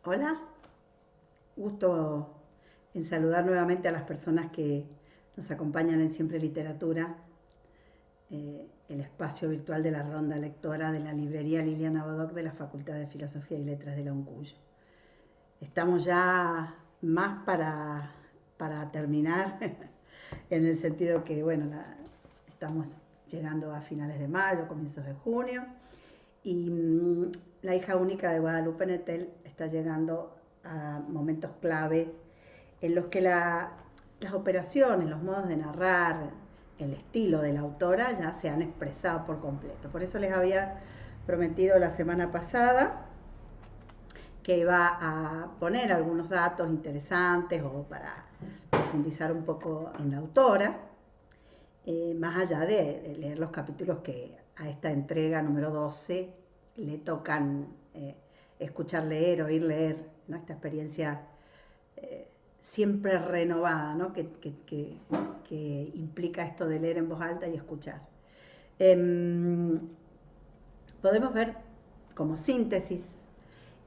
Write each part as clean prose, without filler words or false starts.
Hola, gusto en saludar nuevamente a las personas que nos acompañan en Siempre Literatura, el espacio virtual de la ronda lectora de la librería Liliana Bodoc de la Facultad de Filosofía y Letras de la UNCUY. Estamos ya más para terminar, en el sentido que, bueno, estamos llegando a finales de mayo, comienzos de junio, y la hija única de Guadalupe Nettel está llegando a momentos clave en los que las operaciones, los modos de narrar, el estilo de la autora ya se han expresado por completo. Por eso les había prometido la semana pasada que iba a poner algunos datos interesantes o para profundizar un poco en la autora, más allá de leer los capítulos que a esta entrega número 12 le tocan escuchar leer, oír leer, ¿no? Esta experiencia siempre renovada, ¿no? que implica esto de leer en voz alta y escuchar. Podemos ver como síntesis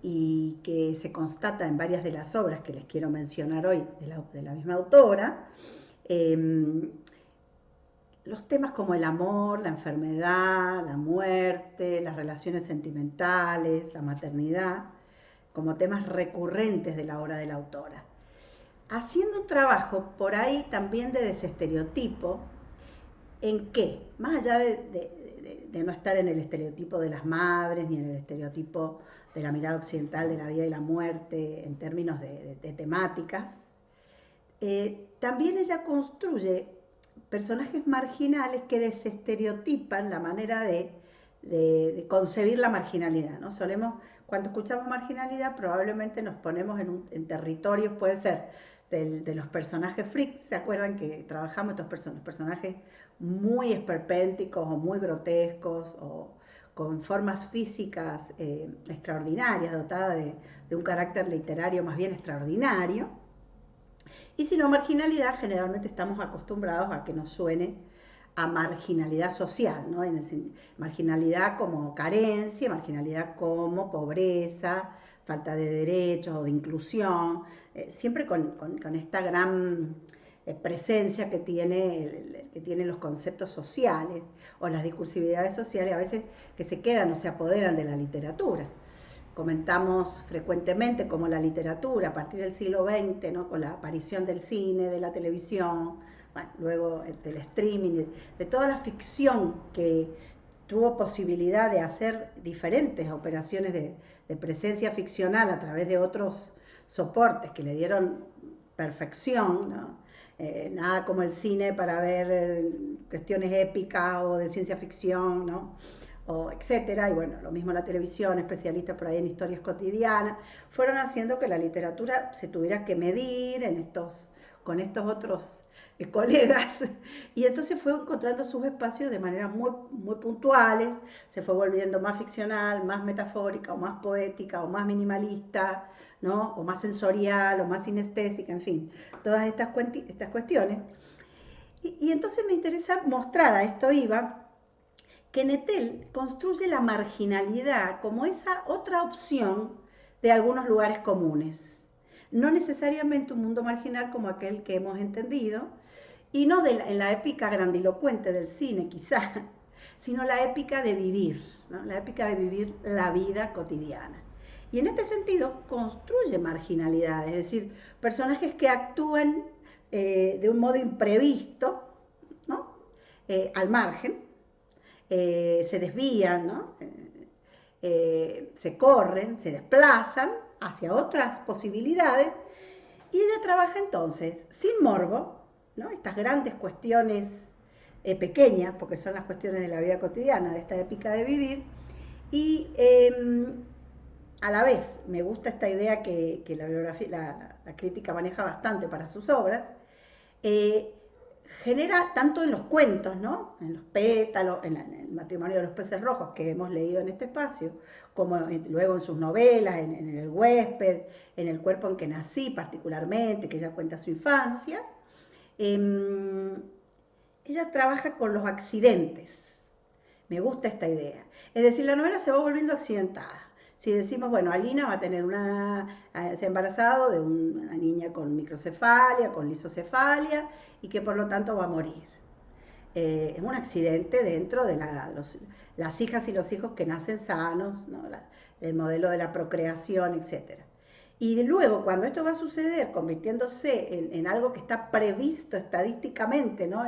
y que se constata en varias de las obras que les quiero mencionar hoy de la misma autora, los temas como el amor, la enfermedad, la muerte, las relaciones sentimentales, la maternidad, como temas recurrentes de la obra de la autora. Haciendo un trabajo por ahí también de desestereotipo, en que, más allá de no estar en el estereotipo de las madres, ni en el estereotipo de la mirada occidental de la vida y la muerte en términos de temáticas, también ella construye personajes marginales que desestereotipan la manera de concebir la marginalidad, ¿no? Cuando escuchamos marginalidad, probablemente nos ponemos en territorios, puede ser de los personajes freaks, ¿se acuerdan que trabajamos estos personajes muy esperpénticos o muy grotescos o con formas físicas extraordinarias, dotadas de un carácter literario más bien extraordinario? Y si no marginalidad, generalmente estamos acostumbrados a que nos suene a marginalidad social, ¿no? Marginalidad como carencia, marginalidad como pobreza, falta de derechos o de inclusión, siempre con esta gran presencia que tienen los conceptos sociales o las discursividades sociales, a veces que se quedan o se apoderan de la literatura. Comentamos frecuentemente cómo la literatura a partir del siglo XX, ¿no? Con la aparición del cine, de la televisión, bueno, luego del streaming, de toda la ficción que tuvo posibilidad de hacer diferentes operaciones de presencia ficcional a través de otros soportes que le dieron perfección, ¿no? Nada como el cine para ver cuestiones épicas o de ciencia ficción, ¿no? O etcétera, y bueno, lo mismo la televisión, especialistas por ahí en historias cotidianas, fueron haciendo que la literatura se tuviera que medir con estos otros colegas, y entonces fue encontrando sus espacios de manera muy, muy puntuales, se fue volviendo más ficcional, más metafórica, o más poética, o más minimalista, ¿no? O más sensorial, o más sinestésica, en fin, todas estas cuestiones. Y entonces me interesa mostrar, a esto iba, que Nettel construye la marginalidad como esa otra opción de algunos lugares comunes. No necesariamente un mundo marginal como aquel que hemos entendido, y no en la épica grandilocuente del cine quizá, sino la épica de vivir, ¿no? La épica de vivir la vida cotidiana. Y en este sentido construye marginalidad, es decir, personajes que actúan de un modo imprevisto, ¿no? Al margen, se desvían, ¿no? Se corren, se desplazan hacia otras posibilidades, y ella trabaja entonces sin morbo, ¿no? Estas grandes cuestiones pequeñas, porque son las cuestiones de la vida cotidiana, de esta épica de vivir, y a la vez me gusta esta idea que la crítica maneja bastante para sus obras, genera tanto en los cuentos, ¿no? En los pétalos, en el matrimonio de los peces rojos que hemos leído en este espacio, como luego en sus novelas, en El huésped, en El cuerpo en que nací particularmente, que ella cuenta su infancia. Ella trabaja con los accidentes. Me gusta esta idea. Es decir, la novela se va volviendo accidentada. Si decimos, bueno, Alina va a tener se ha embarazado de una niña con microcefalia, con lisocefalia, y que por lo tanto va a morir. Es un accidente dentro de las hijas y los hijos que nacen sanos, ¿no? El modelo de la procreación, etc. Y luego, cuando esto va a suceder, convirtiéndose en algo que está previsto estadísticamente, ¿no?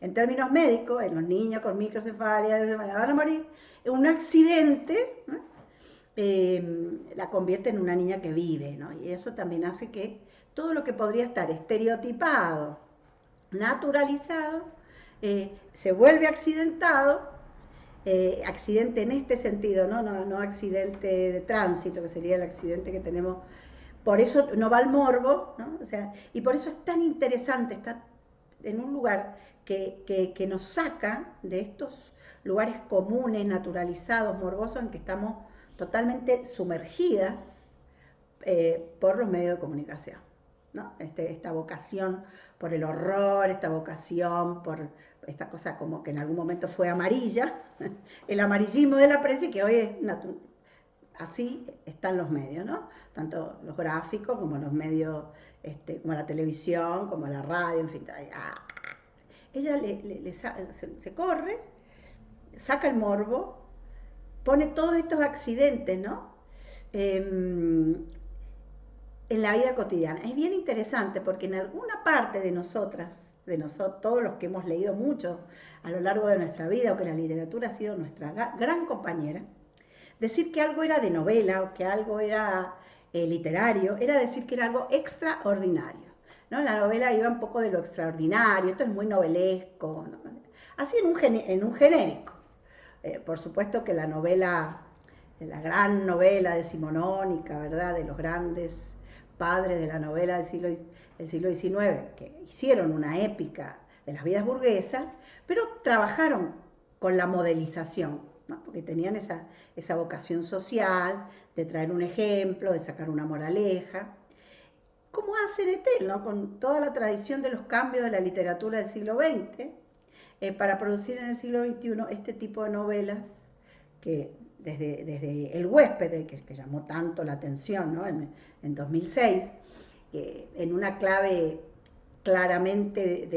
En términos médicos, en los niños con microcefalia van a morir, un accidente, ¿no? La convierte en una niña que vive, ¿no? Y eso también hace que todo lo que podría estar estereotipado, naturalizado, se vuelve accidentado, accidente en este sentido, ¿no? No accidente de tránsito, que sería el accidente que tenemos. Por eso no va al morbo, ¿no? O sea, y por eso es tan interesante estar en un lugar que nos saca de estos lugares comunes, naturalizados, morbosos, en que estamos totalmente sumergidas por los medios de comunicación, ¿no? Esta vocación por el horror, esta vocación por esta cosa como que en algún momento fue amarilla, el amarillismo de la prensa, y que hoy es así están los medios, ¿no? Tanto los gráficos como los medios, como la televisión, como la radio, en fin. Ella se corre, saca el morbo, pone todos estos accidentes, ¿no? En la vida cotidiana. Es bien interesante porque en alguna parte de nosotras, todos los que hemos leído mucho a lo largo de nuestra vida, o que la literatura ha sido nuestra gran compañera, decir que algo era de novela o que algo era literario, era decir que era algo extraordinario, ¿no? La novela iba un poco de lo extraordinario, esto es muy novelesco, ¿no? Así en un genérico. Por supuesto que la gran novela decimonónica, ¿verdad?, de los grandes padres de la novela del siglo XIX, que hicieron una épica de las vidas burguesas, pero trabajaron con la modelización, ¿no? Porque tenían esa vocación social de traer un ejemplo, de sacar una moraleja, como hace Nettel, ¿no? Con toda la tradición de los cambios de la literatura del siglo XX, para producir en el siglo XXI este tipo de novelas que desde El huésped, que llamó tanto la atención, ¿no? en 2006, en una clave claramente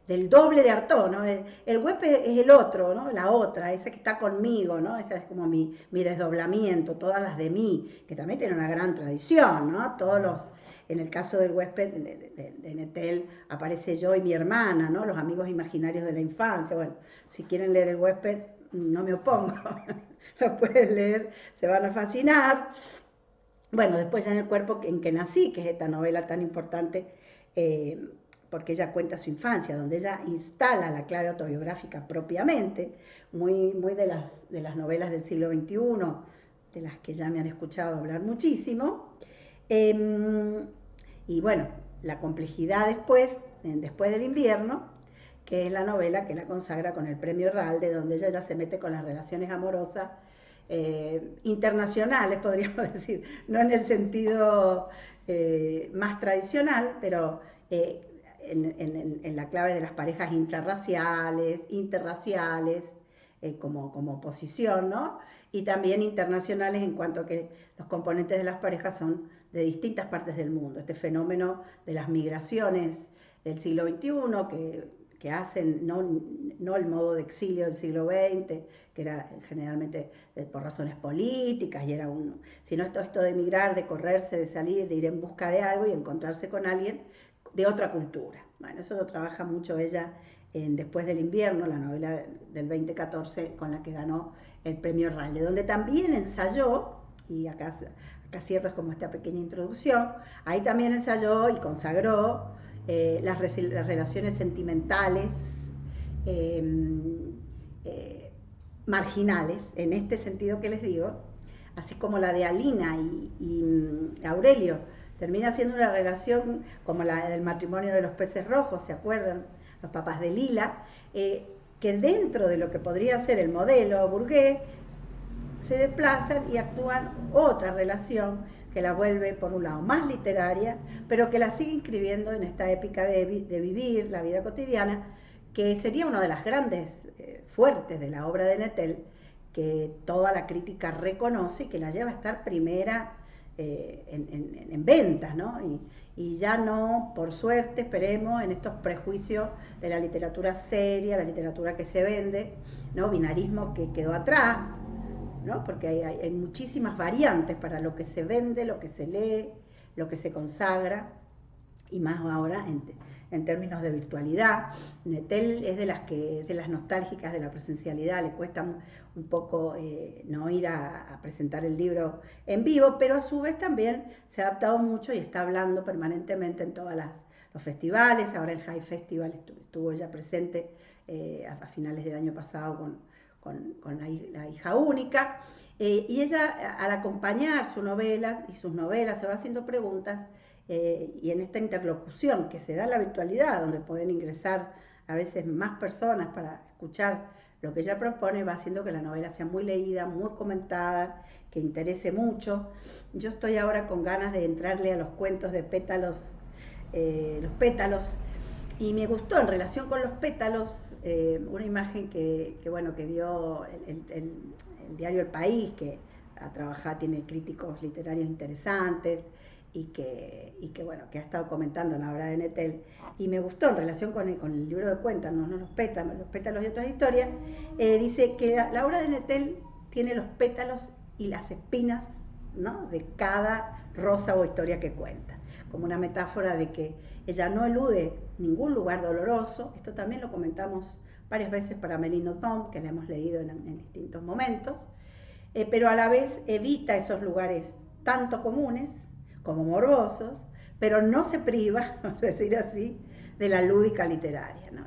del doble de Artaud, ¿no? El huésped es el otro, ¿no? La otra, esa que está conmigo, ¿no? Esa es como mi desdoblamiento, todas las de mí, que también tiene una gran tradición, ¿no? En el caso del huésped de Nettel aparece yo y mi hermana, ¿no? Los amigos imaginarios de la infancia. Bueno, si quieren leer El huésped, no me opongo, lo pueden leer, se van a fascinar. Bueno, después ya en El cuerpo en que nací, que es esta novela tan importante, porque ella cuenta su infancia, donde ella instala la clave autobiográfica propiamente, muy de las novelas del siglo XXI, de las que ya me han escuchado hablar muchísimo. Y bueno, la complejidad después del invierno, que es la novela que la consagra con el premio Herralde, donde ella ya se mete con las relaciones amorosas internacionales, podríamos decir, no en el sentido más tradicional, pero en la clave de las parejas intrarraciales, interraciales, como oposición, ¿no? Y también internacionales en cuanto a que los componentes de las parejas son de distintas partes del mundo. Este fenómeno de las migraciones del siglo XXI que hacen, no el modo de exilio del siglo XX, que era generalmente por razones políticas, sino esto de emigrar, de correrse, de salir, de ir en busca de algo y encontrarse con alguien de otra cultura. Bueno, eso lo trabaja mucho ella en Después del invierno, la novela del 2014 con la que ganó el premio Herralde, donde también ensayó, y acá cierro como esta pequeña introducción, ahí también ensayó y consagró las relaciones sentimentales marginales, en este sentido que les digo, así como la de Alina y Aurelio, termina siendo una relación como la del matrimonio de los peces rojos, ¿se acuerdan? Los papás de Lila, que dentro de lo que podría ser el modelo burgués, se desplazan y actúan otra relación que la vuelve, por un lado, más literaria, pero que la sigue inscribiendo en esta épica de vivir la vida cotidiana, que sería una de las grandes fuertes de la obra de Nettel, que toda la crítica reconoce y que la lleva a estar primera en ventas, ¿no? Y ya no, por suerte, esperemos, en estos prejuicios de la literatura seria, la literatura que se vende, ¿no? Binarismo que quedó atrás, ¿no? Porque hay muchísimas variantes para lo que se vende, lo que se lee, lo que se consagra, y más ahora en términos de virtualidad. Nettel es de las nostálgicas de la presencialidad, le cuesta un poco no ir a presentar el libro en vivo, pero a su vez también se ha adaptado mucho y está hablando permanentemente en todos los festivales. Ahora el High Festival estuvo ya presente a finales del año pasado con la hija única, y ella, al acompañar su novela y sus novelas, se va haciendo preguntas, y en esta interlocución que se da en la virtualidad, donde pueden ingresar a veces más personas para escuchar lo que ella propone, va haciendo que la novela sea muy leída, muy comentada, que interese mucho. Yo estoy ahora con ganas de entrarle a los cuentos de pétalos, los pétalos, y me gustó en relación con los pétalos una imagen que dio el diario El País, que tiene críticos literarios interesantes, y que ha estado comentando en la obra de Nettel, y me gustó en relación con el libro de Cuéntanos, ¿no? Los pétalos y otras historias. Dice que la obra de Nettel tiene los pétalos y las espinas, ¿no? De cada rosa o historia que cuenta, como una metáfora de que ella no elude ningún lugar doloroso. Esto también lo comentamos varias veces para Méline Nothomb, que la hemos leído en distintos momentos, pero a la vez evita esos lugares tanto comunes como morbosos, pero no se priva, vamos a decir así, de la lúdica literaria, ¿no?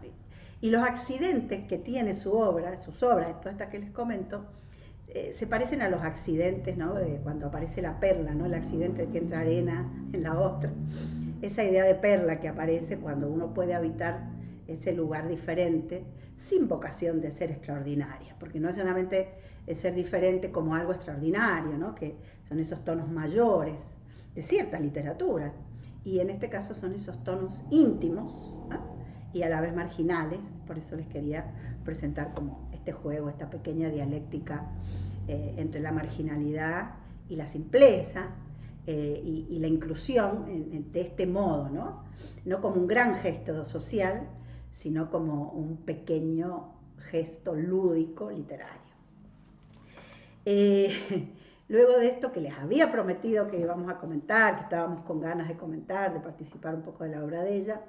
Y los accidentes que tiene sus obras, todas estas que les comento, se parecen a los accidentes, ¿no? De cuando aparece la perla, ¿no? El accidente de que entra arena en la otra. Esa idea de perla que aparece cuando uno puede habitar ese lugar diferente sin vocación de ser extraordinaria, porque no es solamente ser diferente como algo extraordinario, ¿no? Que son esos tonos mayores de cierta literatura, y en este caso son esos tonos íntimos, ¿no? Y a la vez marginales. Por eso les quería presentar como este juego, esta pequeña dialéctica entre la marginalidad y la simpleza, y la inclusión de este modo, ¿no? No como un gran gesto social, sino como un pequeño gesto lúdico literario. Luego de esto, que les había prometido que íbamos a comentar, que estábamos con ganas de comentar, de participar un poco de la obra de ella,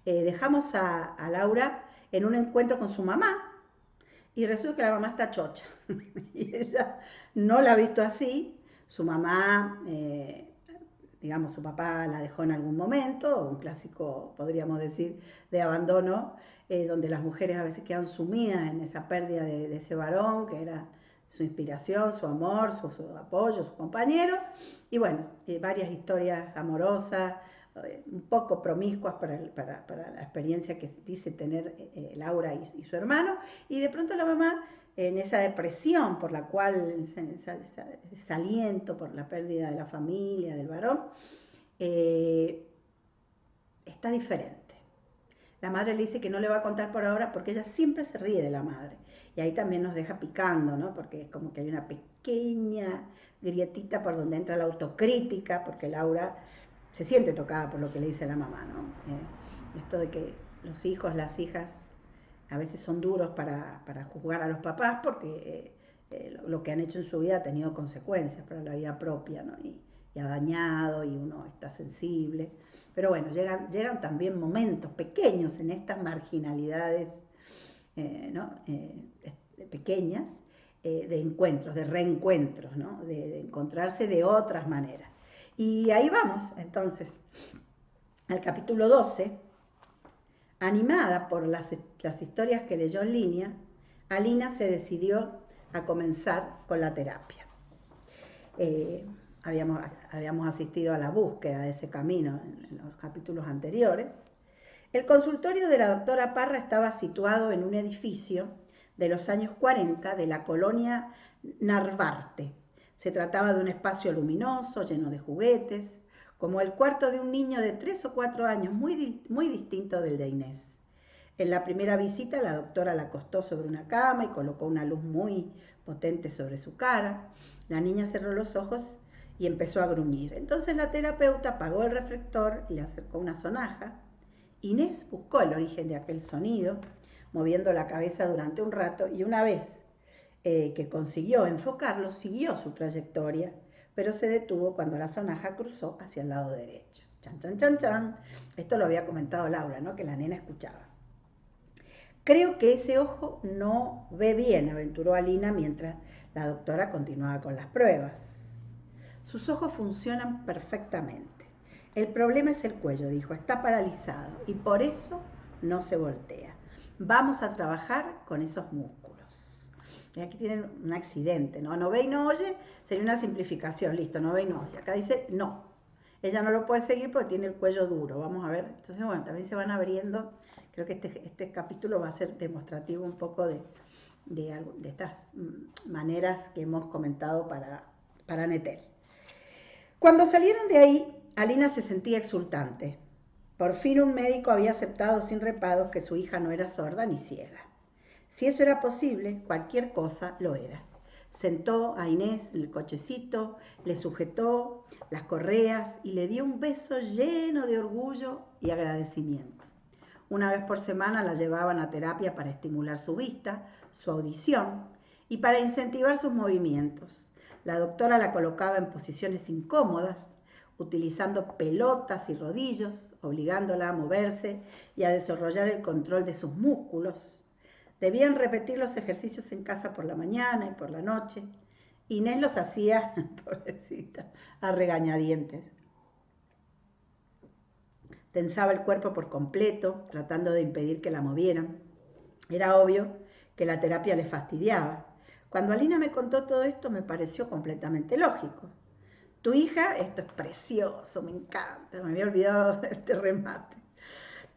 dejamos a Laura en un encuentro con su mamá, y resulta que la mamá está chocha, y ella no la ha visto así. Su mamá, su papá la dejó en algún momento, un clásico, podríamos decir, de abandono, donde las mujeres a veces quedan sumidas en esa pérdida de ese varón que era su inspiración, su amor, su apoyo, su compañero, y varias historias amorosas, un poco promiscuas para la experiencia que dice tener Laura y su hermano, y de pronto la mamá, en esa depresión por la cual, ese desaliento por la pérdida de la familia, del varón, está diferente. La madre le dice que no le va a contar por ahora porque ella siempre se ríe de la madre. Y ahí también nos deja picando, ¿no? Porque es como que hay una pequeña grietita por donde entra la autocrítica, porque Laura se siente tocada por lo que le dice la mamá, ¿no? Esto de que los hijos, las hijas, a veces son duros para juzgar a los papás porque lo que han hecho en su vida ha tenido consecuencias para la vida propia, ¿no? Y ha dañado, y uno está sensible. Pero bueno, llegan también momentos pequeños en estas marginalidades, ¿no? Pequeñas, de encuentros, de reencuentros, ¿no? De encontrarse de otras maneras. Y ahí vamos, entonces, al capítulo 12, animada por las historias que leyó en línea, Alina se decidió a comenzar con la terapia. Habíamos asistido a la búsqueda de ese camino en los capítulos anteriores. El consultorio de la doctora Parra estaba situado en un edificio de los años 40 de la colonia Narvarte. Se trataba de un espacio luminoso, lleno de juguetes, como el cuarto de un niño de 3 o 4 años, muy distinto del de Inés. En la primera visita la doctora la acostó sobre una cama y colocó una luz muy potente sobre su cara. La niña cerró los ojos y empezó a gruñir. Entonces la terapeuta apagó el reflector y le acercó una sonaja. Inés buscó el origen de aquel sonido, moviendo la cabeza durante un rato, y una vez que consiguió enfocarlo, siguió su trayectoria, pero se detuvo cuando la sonaja cruzó hacia el lado derecho. Chan, chan, chan, chan. Esto lo había comentado Laura, ¿no? Que la nena escuchaba. Creo que ese ojo no ve bien, aventuró Alina mientras la doctora continuaba con las pruebas. Sus ojos funcionan perfectamente. El problema es el cuello, dijo, está paralizado y por eso no se voltea. Vamos a trabajar con esos músculos. Y aquí tienen un accidente, ¿no? No ve y no oye, sería una simplificación, listo, no ve y no oye. Acá dice no. Ella no lo puede seguir porque tiene el cuello duro. Vamos a ver. Entonces, bueno, también se van abriendo. Creo que este capítulo va a ser demostrativo un poco de estas maneras que hemos comentado para Nettel. Cuando salieron de ahí, Alina se sentía exultante. Por fin un médico había aceptado sin reparos que su hija no era sorda ni ciega. Si eso era posible, cualquier cosa lo era. Sentó a Inés en el cochecito, le sujetó las correas y le dio un beso lleno de orgullo y agradecimiento. Una vez por semana la llevaban a terapia para estimular su vista, su audición y para incentivar sus movimientos. La doctora la colocaba en posiciones incómodas, utilizando pelotas y rodillos, obligándola a moverse y a desarrollar el control de sus músculos. Debían repetir los ejercicios en casa por la mañana y por la noche. Inés los hacía, pobrecita, a regañadientes. Tensaba el cuerpo por completo, tratando de impedir que la movieran. Era obvio que la terapia le fastidiaba. Cuando Alina me contó todo esto, me pareció completamente lógico. Tu hija, esto es precioso, me encanta, me había olvidado de este remate.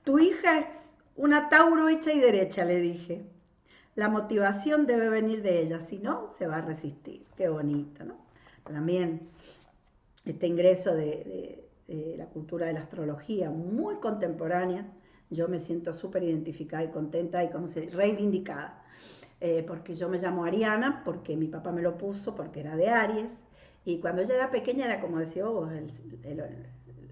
Tu hija es una Tauro hecha y derecha, le dije. La motivación debe venir de ella, si no, se va a resistir. Qué bonito, ¿no? También este ingreso de la cultura de la astrología, muy contemporánea, yo me siento súper identificada y contenta y como se reivindicada. Porque yo me llamo Ariana, porque mi papá me lo puso, porque era de Aries, y cuando ella era pequeña era como decía,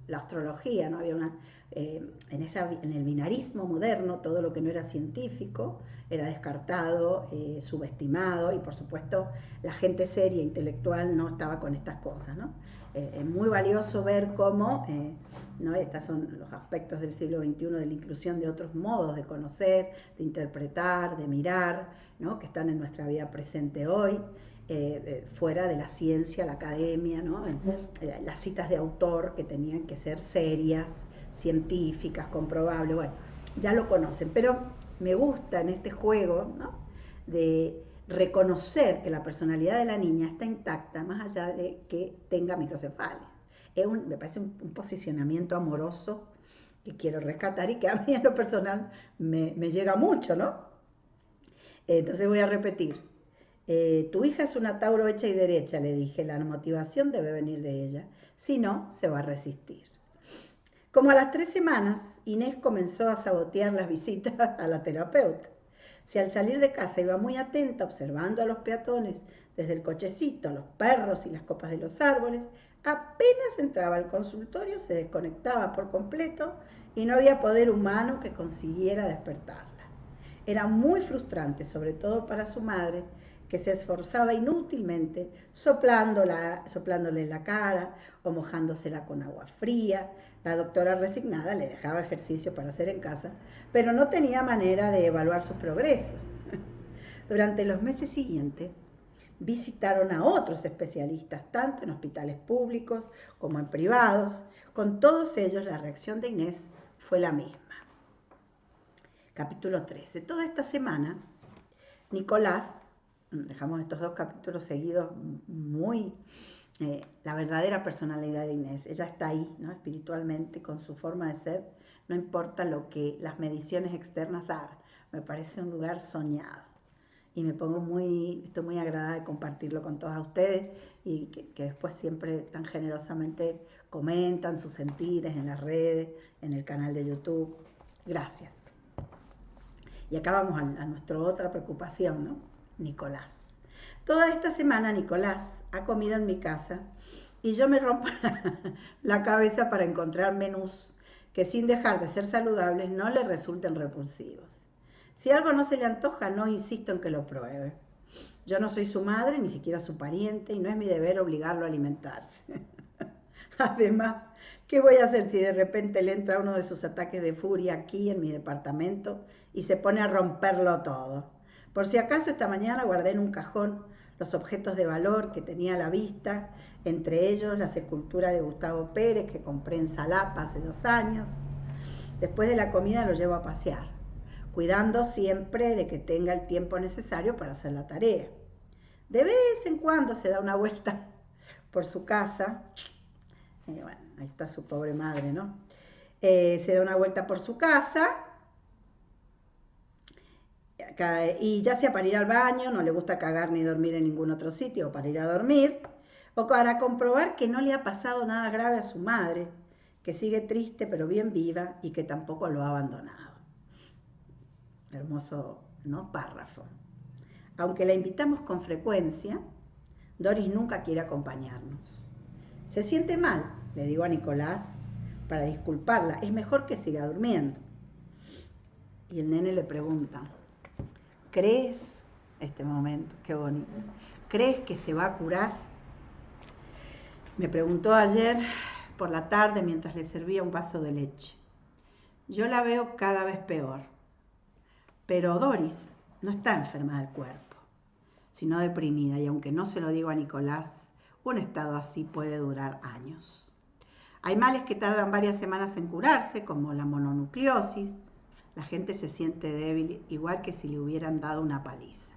la astrología, ¿no? Había en el binarismo moderno, todo lo que no era científico era descartado, subestimado, y por supuesto la gente seria, intelectual, no estaba con estas cosas, ¿no? Es muy valioso ver cómo, ¿no? Estos son los aspectos del siglo XXI de la inclusión de otros modos de conocer, de interpretar, de mirar, ¿no? Que están en nuestra vida presente hoy. Fuera de la ciencia, la academia, ¿no? Las citas de autor que tenían que ser serias, científicas, comprobables, bueno, ya lo conocen, pero me gusta en este juego, ¿no? De reconocer que la personalidad de la niña está intacta, más allá de que tenga microcefalia. Me parece un posicionamiento amoroso que quiero rescatar y que a mí en lo personal me llega mucho, ¿no? Entonces voy a repetir. Tu hija es una Tauro hecha y derecha, le dije, la motivación debe venir de ella, si no, se va a resistir. Como a las 3 semanas, Inés comenzó a sabotear las visitas a la terapeuta. Si al salir de casa iba muy atenta, observando a los peatones desde el cochecito, a los perros y las copas de los árboles, apenas entraba al consultorio, se desconectaba por completo y no había poder humano que consiguiera despertarla. Era muy frustrante, sobre todo para su madre, que se esforzaba inútilmente soplándole en la cara o mojándosela con agua fría. La doctora resignada le dejaba ejercicio para hacer en casa, pero no tenía manera de evaluar su progreso. Durante los meses siguientes, visitaron a otros especialistas, tanto en hospitales públicos como en privados. Con todos ellos, la reacción de Inés fue la misma. Capítulo 13. Toda esta semana, Nicolás, dejamos estos 2 capítulos seguidos, muy la verdadera personalidad de Inés. Ella está ahí, ¿no? Espiritualmente, con su forma de ser, no importa lo que las mediciones externas hagan. Me parece un lugar soñado. Y estoy muy agradada de compartirlo con todas ustedes y que después siempre tan generosamente comentan sus sentires en las redes, en el canal de YouTube. Gracias. Y acá vamos a nuestra otra preocupación, ¿no? Nicolás. Toda esta semana Nicolás ha comido en mi casa y yo me rompo la cabeza para encontrar menús que sin dejar de ser saludables no le resulten repulsivos. Si algo no se le antoja, no insisto en que lo pruebe. Yo no soy su madre, ni siquiera su pariente, y no es mi deber obligarlo a alimentarse. Además, ¿qué voy a hacer si de repente le entra uno de sus ataques de furia aquí en mi departamento y se pone a romperlo todo? Por si acaso, esta mañana guardé en un cajón los objetos de valor que tenía a la vista, entre ellos las esculturas de Gustavo Pérez que compré en Salapa hace 2 años. Después de la comida lo llevo a pasear, cuidando siempre de que tenga el tiempo necesario para hacer la tarea. De vez en cuando se da una vuelta por su casa. Bueno, ahí está su pobre madre, ¿no? Se da una vuelta por su casa y ya sea para ir al baño, no le gusta cagar ni dormir en ningún otro sitio, o para ir a dormir, o para comprobar que no le ha pasado nada grave a su madre, que sigue triste pero bien viva y que tampoco lo ha abandonado. Hermoso, ¿no? Párrafo. Aunque la invitamos con frecuencia, Doris nunca quiere acompañarnos. Se siente mal, le digo a Nicolás, para disculparla, es mejor que siga durmiendo. Y el nene le pregunta, ¿crees, este momento, qué bonito, ¿crees que se va a curar? Me preguntó ayer por la tarde mientras le servía un vaso de leche. Yo la veo cada vez peor, pero Doris no está enferma del cuerpo, sino deprimida, y aunque no se lo digo a Nicolás, un estado así puede durar años. Hay males que tardan varias semanas en curarse, como la mononucleosis. La gente se siente débil, igual que si le hubieran dado una paliza.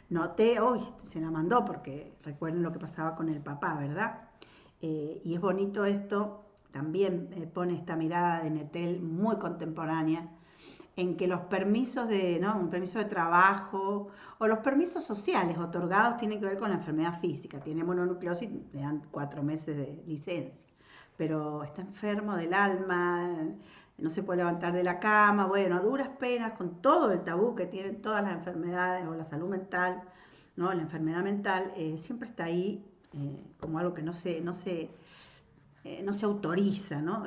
Noté, hoy se la mandó porque recuerden lo que pasaba con el papá, ¿verdad? Y es bonito esto, también pone esta mirada de Nettel muy contemporánea, en que los permisos de, ¿no? Un permiso de trabajo o los permisos sociales otorgados tienen que ver con la enfermedad física. Tiene mononucleosis, le dan 4 meses de licencia, pero está enfermo del alma, no se puede levantar de la cama, bueno, a duras penas, con todo el tabú que tienen todas las enfermedades o la salud mental, ¿no? La enfermedad mental siempre está ahí como algo que no se autoriza, ¿no?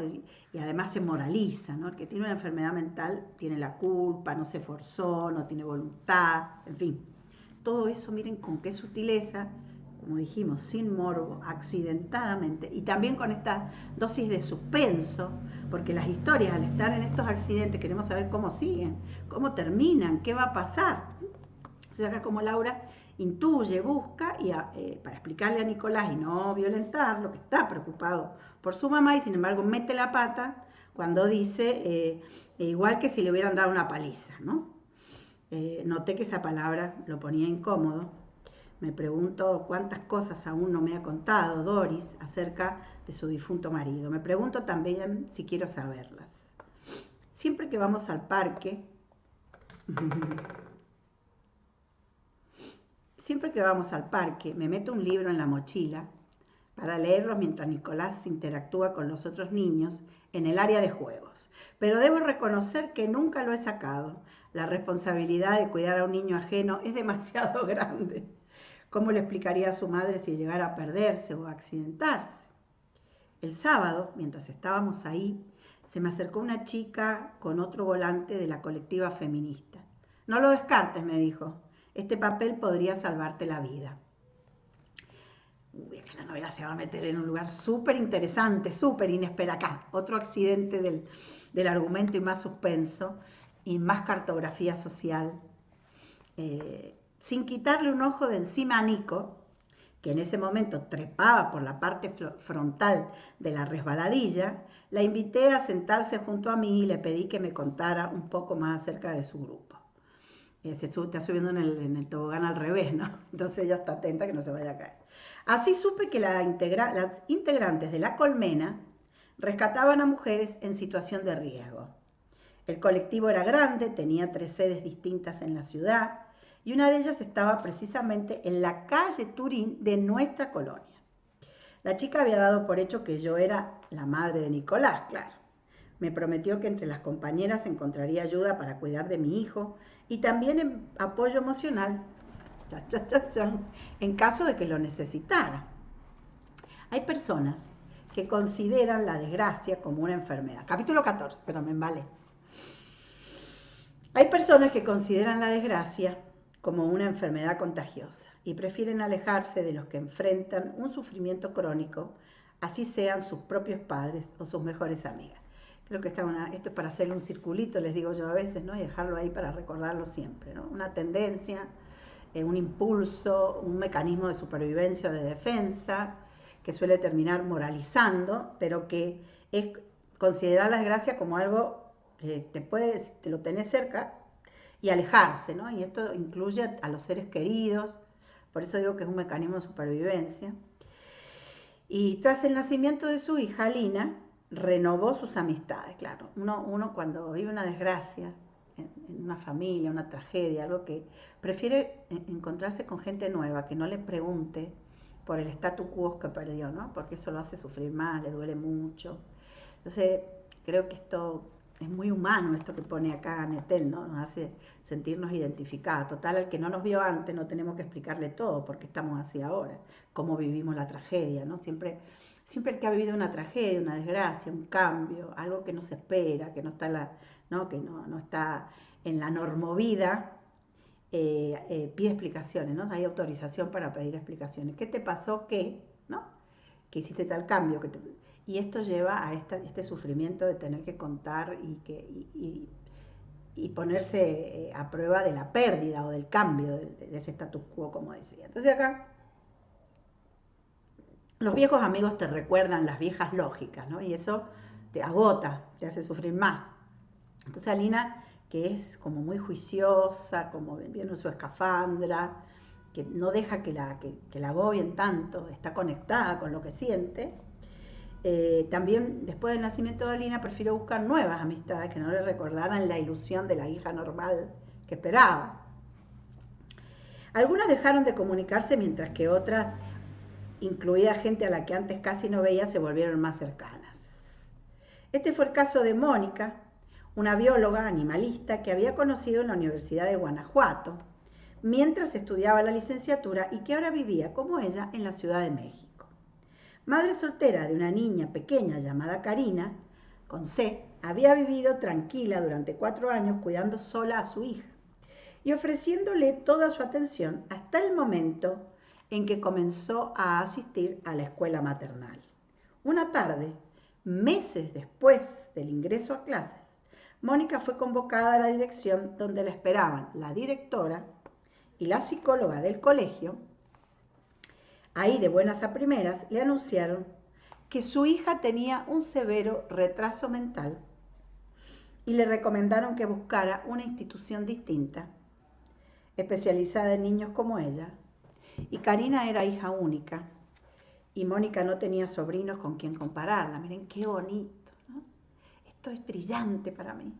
Y además se moraliza, ¿no? El que tiene una enfermedad mental tiene la culpa, no se esforzó, no tiene voluntad, en fin. Todo eso, miren con qué sutileza, como dijimos, sin morbo, accidentadamente, y también con esta dosis de suspenso, porque las historias, al estar en estos accidentes, queremos saber cómo siguen, cómo terminan, qué va a pasar. O sea, acá como Laura intuye, busca, y para explicarle a Nicolás y no violentarlo, que está preocupado por su mamá, y sin embargo mete la pata cuando dice, igual que si le hubieran dado una paliza, ¿no? Noté que esa palabra lo ponía incómodo. Me pregunto cuántas cosas aún no me ha contado Doris acerca de su difunto marido. Me pregunto también si quiero saberlas. Siempre que vamos al parque, me meto un libro en la mochila para leerlos mientras Nicolás interactúa con los otros niños en el área de juegos. Pero debo reconocer que nunca lo he sacado. La responsabilidad de cuidar a un niño ajeno es demasiado grande. ¿Cómo le explicaría a su madre si llegara a perderse o a accidentarse? El sábado, mientras estábamos ahí, se me acercó una chica con otro volante de la colectiva feminista. No lo descartes, me dijo. Este papel podría salvarte la vida. Uy, la novela se va a meter en un lugar súper interesante, súper inesperado. Acá, otro accidente del argumento y más suspenso y más cartografía social. Sin quitarle un ojo de encima a Nico, que en ese momento trepaba por la parte frontal de la resbaladilla, la invité a sentarse junto a mí y le pedí que me contara un poco más acerca de su grupo. Se está subiendo en el tobogán al revés, ¿no? Entonces ella está atenta que no se vaya a caer. Así supe que las integrantes de la colmena rescataban a mujeres en situación de riesgo. El colectivo era grande, tenía 3 sedes distintas en la ciudad, y una de ellas estaba precisamente en la calle Turín de nuestra colonia. La chica había dado por hecho que yo era la madre de Nicolás, claro. Me prometió que entre las compañeras encontraría ayuda para cuidar de mi hijo y también apoyo emocional, en caso de que lo necesitara. Hay personas que consideran la desgracia como una enfermedad. Capítulo 14, pero me embalé. Hay personas que consideran la desgracia como una enfermedad contagiosa y prefieren alejarse de los que enfrentan un sufrimiento crónico, así sean sus propios padres o sus mejores amigas. Creo que esto es para hacerle un circulito, les digo yo a veces, ¿no? Y dejarlo ahí para recordarlo siempre, ¿no? Una tendencia, un impulso, un mecanismo de supervivencia o de defensa que suele terminar moralizando, pero que es considerar la desgracia como algo que te lo tenés cerca y alejarse, ¿no? Y esto incluye a los seres queridos, por eso digo que es un mecanismo de supervivencia. Y tras el nacimiento de su hija, Lina, renovó sus amistades, claro. Uno cuando vive una desgracia, en una familia, una tragedia, algo que prefiere encontrarse con gente nueva, que no le pregunte por el statu quo que perdió, ¿no? Porque eso lo hace sufrir más, le duele mucho. Entonces, creo que esto es muy humano, esto que pone acá Nettel, ¿no? Nos hace sentirnos identificados. Total, al que no nos vio antes no tenemos que explicarle todo, porque estamos así ahora, cómo vivimos la tragedia, ¿no? Siempre el que ha vivido una tragedia, una desgracia, un cambio, algo que no se espera, que no está, que no está en la normovida, pide explicaciones, ¿no? Hay autorización para pedir explicaciones. ¿Qué te pasó? ¿Qué? ¿No? Que hiciste tal cambio. Y esto lleva a este sufrimiento de tener que contar y ponerse a prueba de la pérdida o del cambio de ese status quo, como decía. Entonces acá los viejos amigos te recuerdan las viejas lógicas, ¿no? Y eso te agota, te hace sufrir más. Entonces Alina, que es como muy juiciosa, como viene en su escafandra, que no deja que la agobien tanto, está conectada con lo que siente. También después del nacimiento de Alina prefirió buscar nuevas amistades que no le recordaran la ilusión de la hija normal que esperaba. Algunas dejaron de comunicarse mientras que otras, incluida gente a la que antes casi no veía, se volvieron más cercanas. Este fue el caso de Mónica, una bióloga animalista que había conocido en la Universidad de Guanajuato mientras estudiaba la licenciatura y que ahora vivía, como ella, en la Ciudad de México. Madre soltera de una niña pequeña llamada Karina, con C, había vivido tranquila durante 4 años cuidando sola a su hija y ofreciéndole toda su atención hasta el momento en que comenzó a asistir a la escuela maternal. Una tarde, meses después del ingreso a clases, Mónica fue convocada a la dirección donde la esperaban la directora y la psicóloga del colegio. Ahí, de buenas a primeras, le anunciaron que su hija tenía un severo retraso mental y le recomendaron que buscara una institución distinta, especializada en niños como ella. Y Karina era hija única y Mónica no tenía sobrinos con quien compararla. Miren qué bonito, ¿no? Esto es brillante para mí.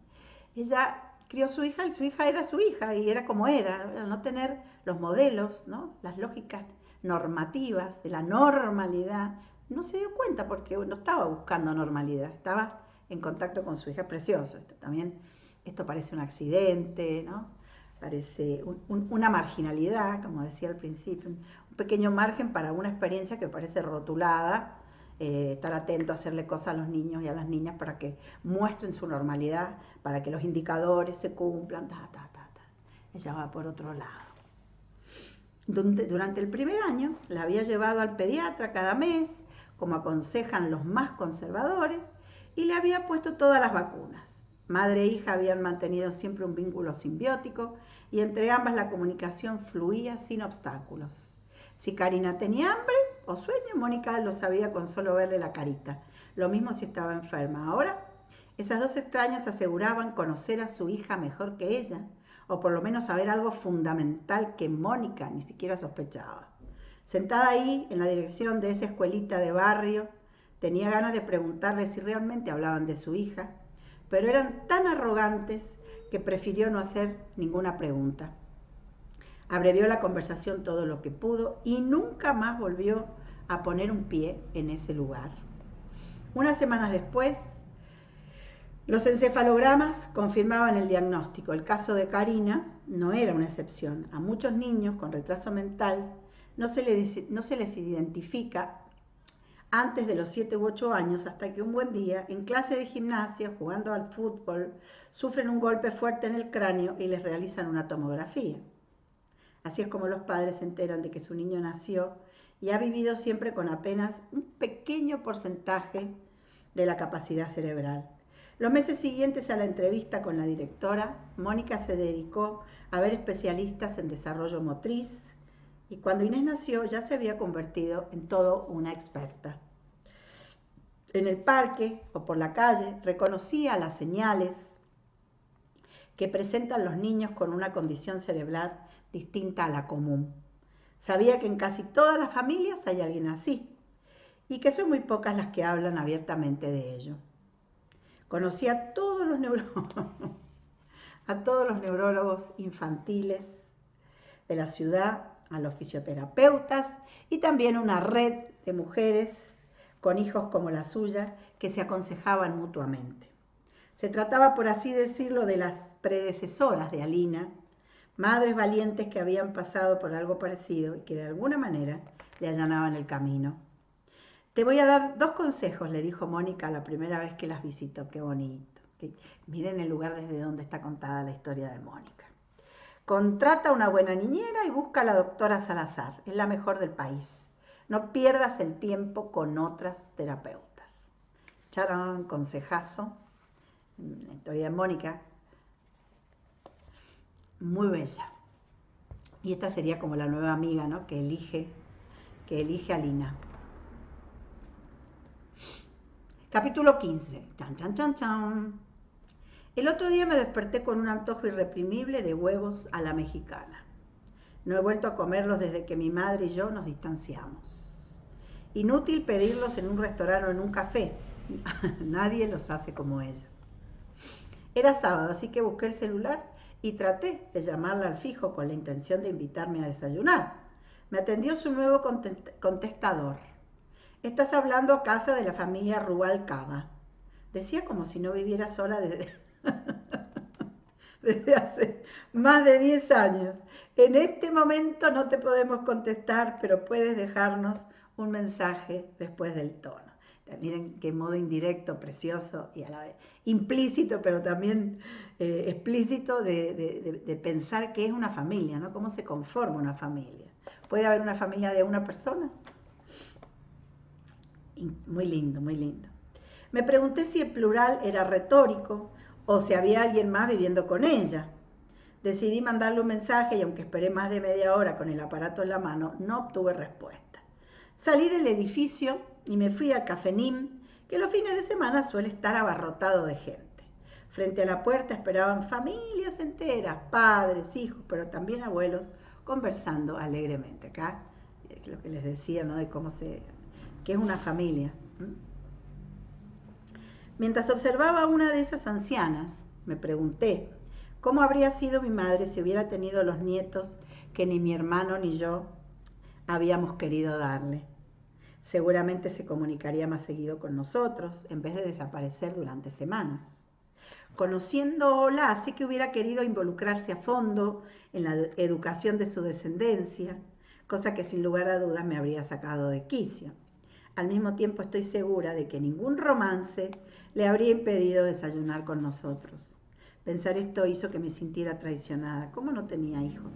Ella crió a su hija y su hija era su hija y era como era, al no tener los modelos, ¿no? Las lógicas normativas de la normalidad, no se dio cuenta porque no estaba buscando normalidad, estaba en contacto con su hija. Precioso esto parece un accidente, ¿no? Parece una marginalidad, como decía al principio, un pequeño margen para una experiencia que parece rotulada. Estar atento a hacerle cosas a los niños y a las niñas para que muestren su normalidad, para que los indicadores se cumplan, Ella va por otro lado. Durante el primer año la había llevado al pediatra cada mes, como aconsejan los más conservadores, y le había puesto todas las vacunas. Madre e hija habían mantenido siempre un vínculo simbiótico y entre ambas la comunicación fluía sin obstáculos. Si Karina tenía hambre o sueño, Mónica lo sabía con solo verle la carita. Lo mismo si estaba enferma. Ahora, esas dos extrañas aseguraban conocer a su hija mejor que ella, o por lo menos saber algo fundamental que Mónica ni siquiera sospechaba. Sentada ahí, en la dirección de esa escuelita de barrio, tenía ganas de preguntarle si realmente hablaban de su hija, pero eran tan arrogantes que prefirió no hacer ninguna pregunta. Abrevió la conversación todo lo que pudo y nunca más volvió a poner un pie en ese lugar. Unas semanas después, Los encefalogramas confirmaban el diagnóstico. El caso de Karina no era una excepción. A muchos niños con retraso mental no se les identifica antes de los 7 u 8 años, hasta que un buen día, en clase de gimnasia, jugando al fútbol, sufren un golpe fuerte en el cráneo y les realizan una tomografía. Así es como los padres se enteran de que su niño nació y ha vivido siempre con apenas un pequeño porcentaje de la capacidad cerebral. Los meses siguientes a la entrevista con la directora, Mónica se dedicó a ver especialistas en desarrollo motriz y cuando Inés nació ya se había convertido en todo una experta. En el parque o por la calle reconocía las señales que presentan los niños con una condición cerebral distinta a la común. Sabía que en casi todas las familias hay alguien así y que son muy pocas las que hablan abiertamente de ello. Conocía a todos los neurólogos infantiles de la ciudad, a los fisioterapeutas y también una red de mujeres con hijos como la suya que se aconsejaban mutuamente. Se trataba, por así decirlo, de las predecesoras de Alina, madres valientes que habían pasado por algo parecido y que de alguna manera le allanaban el camino. Te voy a dar 2 consejos, le dijo Mónica la primera vez que las visitó. Qué bonito. Miren el lugar desde donde está contada la historia de Mónica. Contrata una buena niñera y busca a la doctora Salazar. Es la mejor del país. No pierdas el tiempo con otras terapeutas. Charán, consejazo. La historia de Mónica. Muy bella. Y esta sería como la nueva amiga, ¿no? que elige a Lina. Capítulo 15. Chan, chan, chan, chan. El otro día me desperté con un antojo irreprimible de huevos a la mexicana. No he vuelto a comerlos desde que mi madre y yo nos distanciamos. Inútil pedirlos en un restaurante o en un café. Nadie los hace como ella. Era sábado, así que busqué el celular y traté de llamarla al fijo con la intención de invitarme a desayunar. Me atendió su nuevo contestador. Estás hablando a casa de la familia Rubalcaba. Decía como si no viviera sola desde hace más de 10 años. En este momento no te podemos contestar, pero puedes dejarnos un mensaje después del tono. Miren qué modo indirecto, precioso y a la vez implícito, pero también explícito de pensar que es una familia, ¿no? ¿Cómo se conforma una familia? ¿Puede haber una familia de una persona? Muy lindo, muy lindo. Me pregunté si el plural era retórico o si había alguien más viviendo con ella. Decidí mandarle un mensaje y aunque esperé más de media hora con el aparato en la mano, no obtuve respuesta. Salí del edificio y me fui al Café Nim, que los fines de semana suele estar abarrotado de gente. Frente a la puerta esperaban familias enteras, padres, hijos, pero también abuelos, conversando alegremente. Acá es lo que les decía, ¿no? De que es una familia. Mientras observaba a una de esas ancianas, me pregunté cómo habría sido mi madre si hubiera tenido los nietos que ni mi hermano ni yo habíamos querido darle. Seguramente se comunicaría más seguido con nosotros, en vez de desaparecer durante semanas. Conociéndola, sí que hubiera querido involucrarse a fondo en la educación de su descendencia, cosa que sin lugar a dudas me habría sacado de quicio. Al mismo tiempo estoy segura de que ningún romance le habría impedido desayunar con nosotros. Pensar esto hizo que me sintiera traicionada. ¿Cómo no tenía hijos?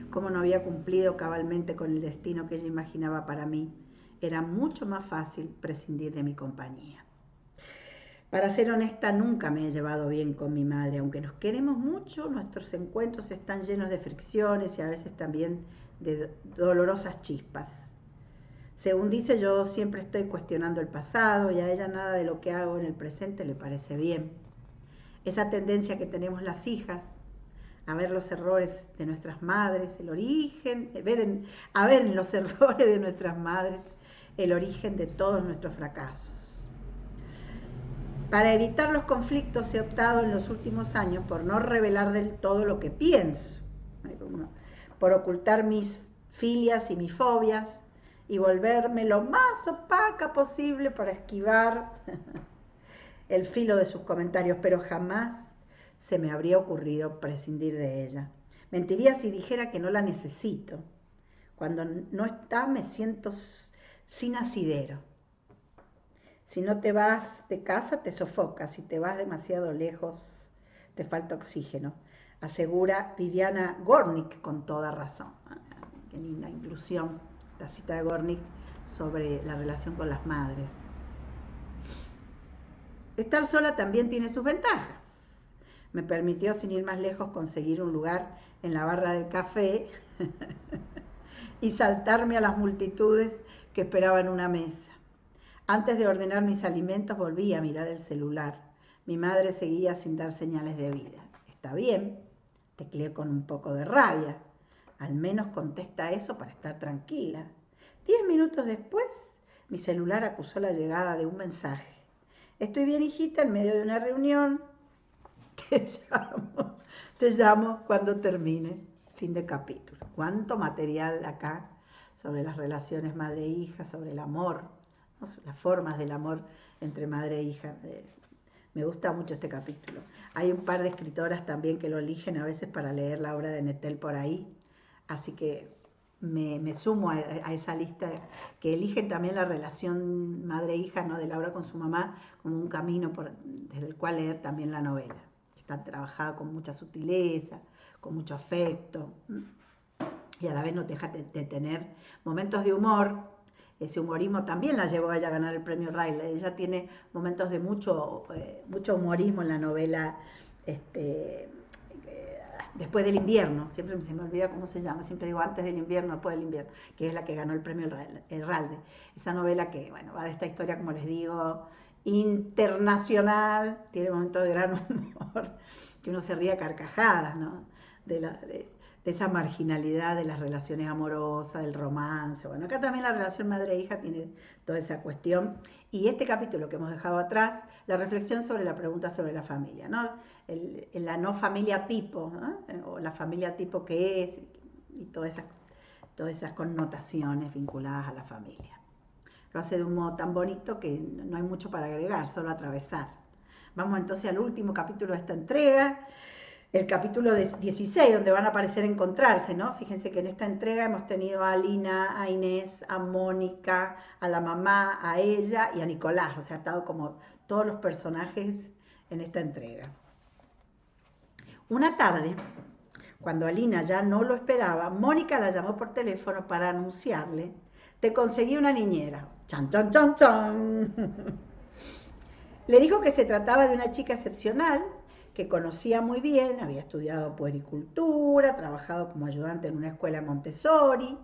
¿Cómo no había cumplido cabalmente con el destino que ella imaginaba para mí? Era mucho más fácil prescindir de mi compañía. Para ser honesta, nunca me he llevado bien con mi madre. Aunque nos queremos mucho, nuestros encuentros están llenos de fricciones y a veces también de dolorosas chispas. Según dice, yo siempre estoy cuestionando el pasado y a ella nada de lo que hago en el presente le parece bien. Esa tendencia que tenemos las hijas a ver los errores de nuestras madres, el origen, a ver en los errores de nuestras madres el origen de todos nuestros fracasos. Para evitar los conflictos he optado en los últimos años por no revelar del todo lo que pienso, por ocultar mis filias y mis fobias y volverme lo más opaca posible para esquivar el filo de sus comentarios, pero jamás se me habría ocurrido prescindir de ella. Mentiría si dijera que no la necesito. Cuando no está me siento sin asidero. Si no te vas de casa te sofocas, si te vas demasiado lejos te falta oxígeno, asegura Viviana Gornick con toda razón. Qué linda inclusión, la cita de Gornick sobre la relación con las madres. Estar sola también tiene sus ventajas. Me permitió, sin ir más lejos, conseguir un lugar en la barra del café y saltarme a las multitudes que esperaban una mesa. Antes de ordenar mis alimentos volví a mirar el celular. Mi madre seguía sin dar señales de vida. Está bien, tecleé con un poco de rabia. Al menos contesta eso para estar tranquila. 10 minutos después, mi celular acusó la llegada de un mensaje. Estoy bien, hijita, en medio de una reunión. Te llamo cuando termine. Fin de capítulo. Cuánto material acá sobre las relaciones madre-hija, sobre el amor, ¿no? Las formas del amor entre madre e hija. Me gusta mucho este capítulo. Hay un par de escritoras también que lo eligen a veces para leer la obra de Nettel por ahí, así que me sumo a esa lista que eligen también la relación madre-hija, ¿no? De Laura con su mamá como un camino desde el cual leer también la novela. Está trabajada con mucha sutileza, con mucho afecto, y a la vez no deja de tener momentos de humor. Ese humorismo también la llevó a ella a ganar el premio Riley. Ella tiene momentos de mucho humorismo en la novela Después del invierno. Siempre se me olvida cómo se llama. Siempre digo antes del invierno, después del invierno, que es la que ganó el premio Herralde. Esa novela que, bueno, va de esta historia, como les digo, internacional. Tiene momentos de gran humor, que uno se ríe a carcajadas, ¿no? De esa marginalidad de las relaciones amorosas, del romance. Bueno, acá también la relación madre-hija tiene toda esa cuestión. Y este capítulo que hemos dejado atrás, la reflexión sobre la pregunta sobre la familia, ¿no? La no familia tipo, ¿no? O la familia tipo que es, y todas esas connotaciones vinculadas a la familia. Lo hace de un modo tan bonito que no hay mucho para agregar, solo atravesar. Vamos entonces al último capítulo de esta entrega, el capítulo 16, donde van a aparecer encontrarse, ¿no? Fíjense que en esta entrega hemos tenido a Alina, a Inés, a Mónica, a la mamá, a ella y a Nicolás. O sea, ha estado como todos los personajes en esta entrega. Una tarde, cuando Alina ya no lo esperaba, Mónica la llamó por teléfono para anunciarle: te conseguí una niñera. ¡Chan, chan, chan, chan! Le dijo que se trataba de una chica excepcional, que conocía muy bien, había estudiado puericultura, trabajado como ayudante en una escuela Montessori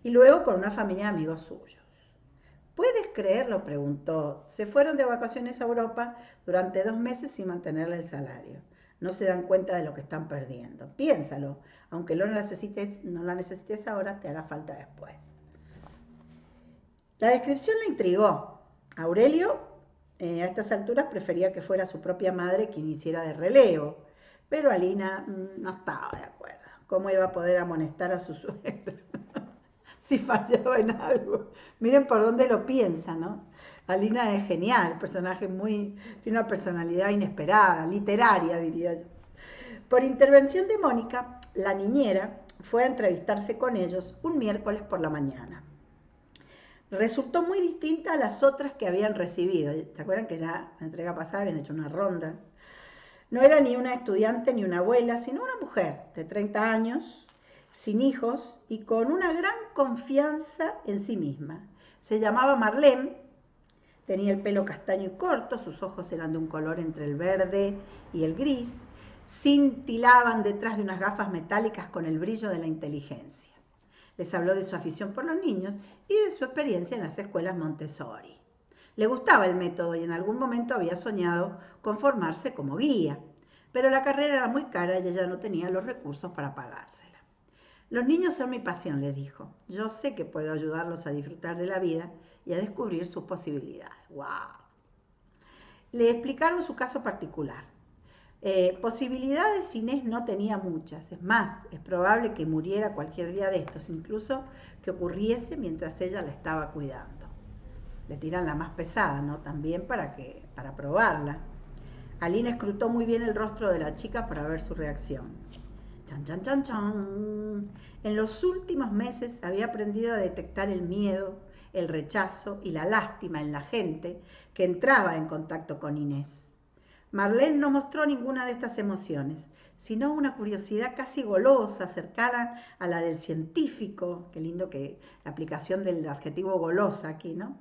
y luego con una familia de amigos suyos. ¿Puedes creerlo?, preguntó. Se fueron de vacaciones a Europa durante 2 meses sin mantenerle el salario. No se dan cuenta de lo que están perdiendo. Piénsalo, aunque no la necesites ahora, te hará falta después. La descripción la intrigó. Aurelio a estas alturas prefería que fuera su propia madre quien hiciera de relevo, pero Alina no estaba de acuerdo. ¿Cómo iba a poder amonestar a su suegra si fallaba en algo? Miren por dónde lo piensa, ¿no? Alina es genial, personaje tiene una personalidad inesperada, literaria, diría yo. Por intervención de Mónica, la niñera fue a entrevistarse con ellos un miércoles por la mañana. Resultó muy distinta a las otras que habían recibido. ¿Se acuerdan que ya la entrega pasada habían hecho una ronda? No era ni una estudiante ni una abuela, sino una mujer de 30 años, sin hijos y con una gran confianza en sí misma. Se llamaba Marlene, tenía el pelo castaño y corto, sus ojos eran de un color entre el verde y el gris, cintilaban detrás de unas gafas metálicas con el brillo de la inteligencia. Les habló de su afición por los niños y de su experiencia en las escuelas Montessori. Le gustaba el método y en algún momento había soñado con formarse como guía, pero la carrera era muy cara y ella no tenía los recursos para pagársela. Los niños son mi pasión, les dijo. Yo sé que puedo ayudarlos a disfrutar de la vida y a descubrir sus posibilidades. ¡Wow! Le explicaron su caso particular. Posibilidades Inés no tenía muchas, es más, es probable que muriera cualquier día de estos, incluso que ocurriese mientras ella la estaba cuidando. Le tiran la más pesada, ¿no? También para probarla. Alina escrutó muy bien el rostro de la chica para ver su reacción. Chan, chan, chan, chan. En los últimos meses había aprendido a detectar el miedo, el rechazo y la lástima en la gente que entraba en contacto con Inés. Marlene no mostró ninguna de estas emociones, sino una curiosidad casi golosa, cercana a la del científico, qué lindo que la aplicación del adjetivo golosa aquí, ¿no?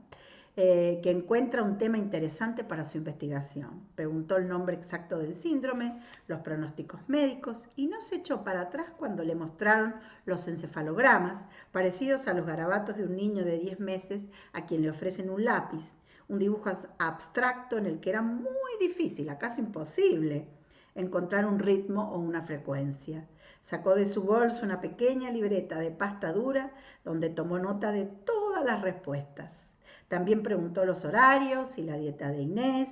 Que encuentra un tema interesante para su investigación. Preguntó el nombre exacto del síndrome, los pronósticos médicos y no se echó para atrás cuando le mostraron los encefalogramas, parecidos a los garabatos de un niño de 10 meses a quien le ofrecen un lápiz, un dibujo abstracto en el que era muy difícil, acaso imposible, encontrar un ritmo o una frecuencia. Sacó de su bolso una pequeña libreta de pasta dura donde tomó nota de todas las respuestas. También preguntó los horarios y la dieta de Inés.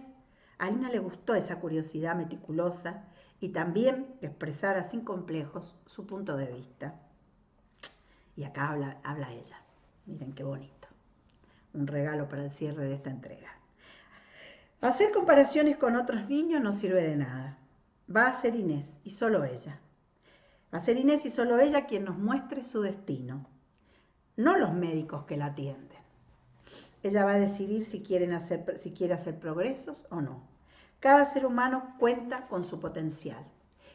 A Alina le gustó esa curiosidad meticulosa y también que expresara sin complejos su punto de vista. Y acá habla ella. Miren qué bonito. Un regalo para el cierre de esta entrega. Hacer comparaciones con otros niños no sirve de nada. Va a ser Inés y solo ella. Va a ser Inés y solo ella quien nos muestre su destino, no los médicos que la atienden. Ella va a decidir si quiere hacer progresos o no. Cada ser humano cuenta con su potencial.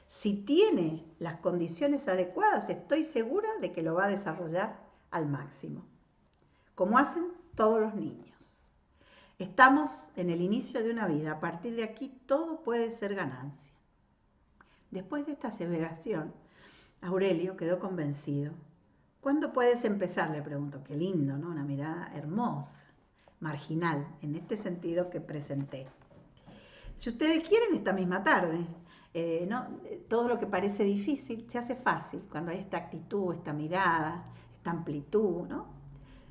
Si tiene las condiciones adecuadas, estoy segura de que lo va a desarrollar al máximo, como hacen todos los niños. Estamos en el inicio de una vida. A partir de aquí todo puede ser ganancia. Después de esta aseveración, Aurelio quedó convencido. ¿Cuándo puedes empezar?, le preguntó. Qué lindo, ¿no? Una mirada hermosa, marginal, en este sentido que presenté. Si ustedes quieren, esta misma tarde. ¿No? Todo lo que parece difícil se hace fácil cuando hay esta actitud, esta mirada, esta amplitud, ¿no?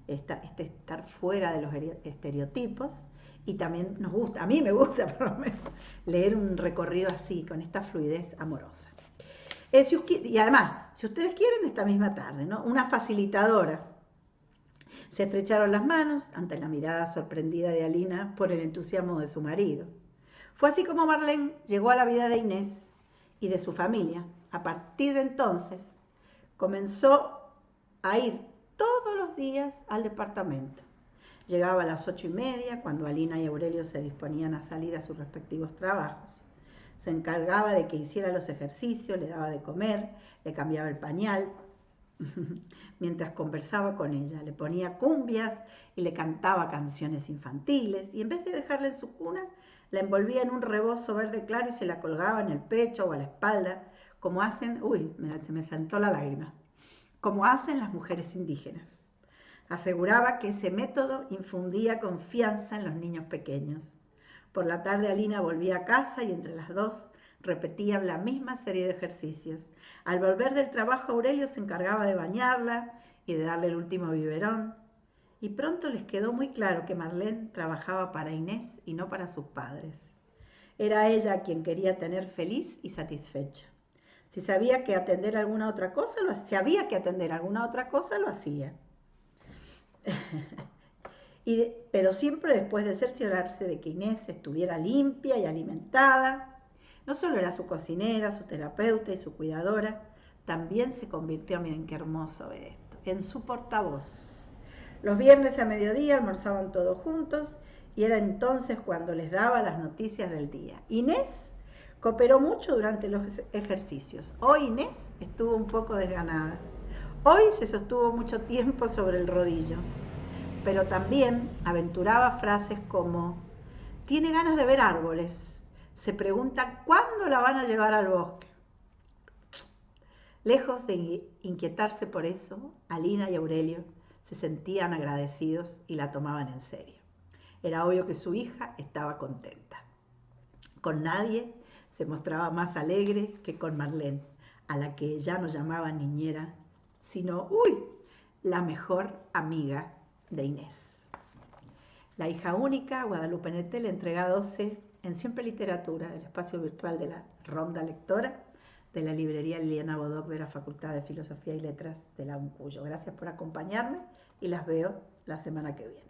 Este estar fuera de los estereotipos. Y también nos gusta, a mí me gusta por lo menos, leer un recorrido así, con esta fluidez amorosa. Y además, si ustedes quieren, esta misma tarde, ¿no? Una facilitadora. Se estrecharon las manos ante la mirada sorprendida de Alina por el entusiasmo de su marido. Fue así como Marlene llegó a la vida de Inés y de su familia. A partir de entonces, comenzó a ir todos los días al departamento. Llegaba a las 8:30, cuando Alina y Aurelio se disponían a salir a sus respectivos trabajos. Se encargaba de que hiciera los ejercicios, le daba de comer, le cambiaba el pañal, mientras conversaba con ella. Le ponía cumbias y le cantaba canciones infantiles, y en vez de dejarla en su cuna, la envolvía en un rebozo verde claro y se la colgaba en el pecho o a la espalda, como hacen, se me saltó la lágrima, como hacen las mujeres indígenas. Aseguraba que ese método infundía confianza en los niños pequeños. Por la tarde Alina volvía a casa y entre las dos repetían la misma serie de ejercicios. Al volver del trabajo, Aurelio se encargaba de bañarla y de darle el último biberón. Y pronto les quedó muy claro que Marlene trabajaba para Inés y no para sus padres. Era ella a quien quería tener feliz y satisfecha. Si sabía que atender alguna otra cosa, lo hacía. Pero siempre después de cerciorarse de que Inés estuviera limpia y alimentada. No solo era su cocinera, su terapeuta y su cuidadora, también se convirtió, miren qué hermoso esto, en su portavoz. Los viernes a mediodía almorzaban todos juntos y era entonces cuando les daba las noticias del día. Inés cooperó mucho durante los ejercicios. Hoy Inés estuvo un poco desganada. Hoy se sostuvo mucho tiempo sobre el rodillo, pero también aventuraba frases como: tiene ganas de ver árboles, se pregunta cuándo la van a llevar al bosque. Lejos de inquietarse por eso, Alina y Aurelio se sentían agradecidos y la tomaban en serio. Era obvio que su hija estaba contenta. Con nadie se mostraba más alegre que con Marlene, a la que ya no llamaba niñera, sino, la mejor amiga de Inés. La hija única, Guadalupe Nettel, entrega 12 en Siempre Literatura, el espacio virtual de la Ronda Lectora de la librería Liliana Bodoc de la Facultad de Filosofía y Letras de la UNCUYO. Gracias por acompañarme y las veo la semana que viene.